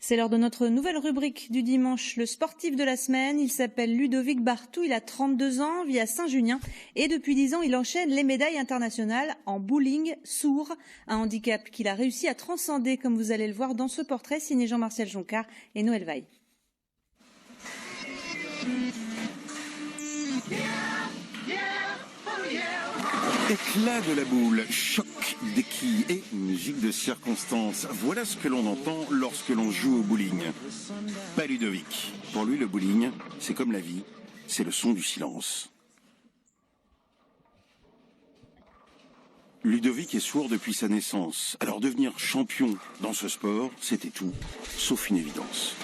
C'est l'heure de notre nouvelle rubrique du dimanche, le sportif de la semaine. Il s'appelle Ludovic Barthou, il a 32 ans, vit à Saint-Junien et depuis 10 ans, il enchaîne les médailles internationales en bowling sourd, un handicap qu'il a réussi à transcender, comme vous allez le voir dans ce portrait signé Jean-Martial Joncar et Noël Vaille. Éclat de la boule, choc des quilles et musique de circonstance. Voilà ce que l'on entend lorsque l'on joue au bowling. Pas Ludovic. Pour lui, le bowling, c'est comme la vie, c'est le son du silence. Ludovic est sourd depuis sa naissance. Alors devenir champion dans ce sport, c'était tout, sauf une évidence.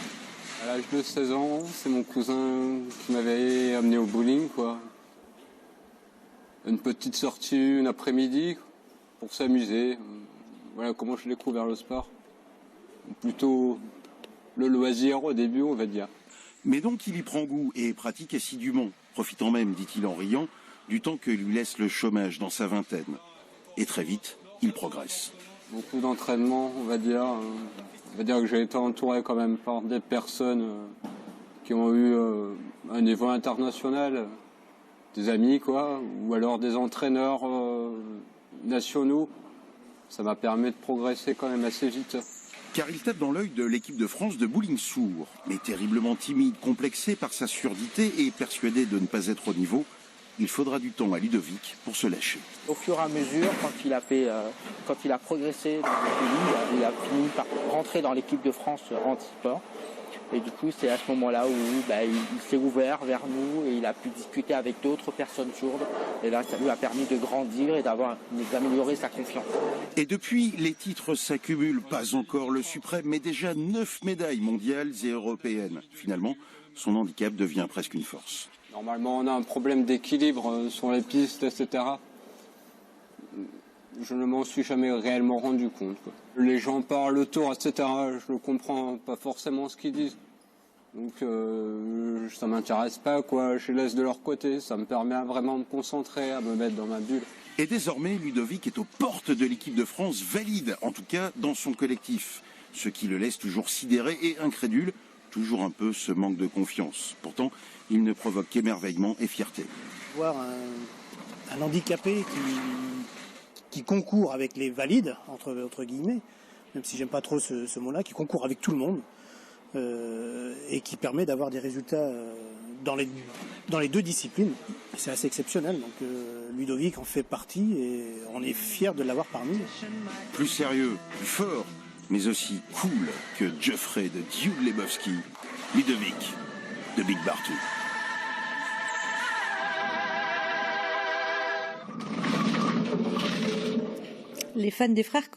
À l'âge de 16 ans, c'est mon cousin qui m'avait amené au bowling, quoi. Une petite sortie, une après-midi, pour s'amuser. Voilà comment je découvre le sport. Plutôt le loisir au début, on va dire. Mais donc il y prend goût et pratique assidûment, profitant même, dit-il en riant, du temps que lui laisse le chômage dans sa vingtaine. Et très vite, il progresse. Beaucoup d'entraînement, on va dire. On va dire que j'ai été entouré quand même par des personnes qui ont eu un niveau international. Des amis, quoi, ou alors des entraîneurs nationaux. Ça m'a permis de progresser quand même assez vite. Car il tape dans l'œil de l'équipe de France de bowling sourd, mais terriblement timide, complexé par sa surdité et persuadé de ne pas être au niveau, il faudra du temps à Ludovic pour se lâcher. Au fur et à mesure, quand il a progressé dans le bowling, il a fini par rentrer dans l'équipe de France handisport. Et du coup, c'est à ce moment-là où il s'est ouvert vers nous et il a pu discuter avec d'autres personnes sourdes. Et là, ça lui a permis de grandir et d'améliorer sa confiance. Et depuis, les titres s'accumulent, pas encore le suprême, mais déjà 9 médailles mondiales et européennes. Finalement, son handicap devient presque une force. Normalement, on a un problème d'équilibre sur les pistes, etc. Je ne m'en suis jamais réellement rendu compte, quoi. Les gens parlent autour, etc. Je ne comprends pas forcément ce qu'ils disent. Donc ça m'intéresse pas, quoi. Je laisse de leur côté. Ça me permet vraiment de me concentrer, à me mettre dans ma bulle. Et désormais, Ludovic est aux portes de l'équipe de France valide, en tout cas dans son collectif. Ce qui le laisse toujours sidéré et incrédule, toujours un peu ce manque de confiance. Pourtant, il ne provoque qu'émerveillement et fierté. Voir un handicapé qui concourt avec les valides, entre guillemets, même si j'aime pas trop ce mot-là, qui concourt avec tout le monde et qui permet d'avoir des résultats dans les deux disciplines. C'est assez exceptionnel, donc Ludovic en fait partie et on est fiers de l'avoir parmi nous. Plus sérieux, plus fort, mais aussi cool que Geoffrey de Duke Lebowski, Ludovic de Big Barthou. Les fans des frères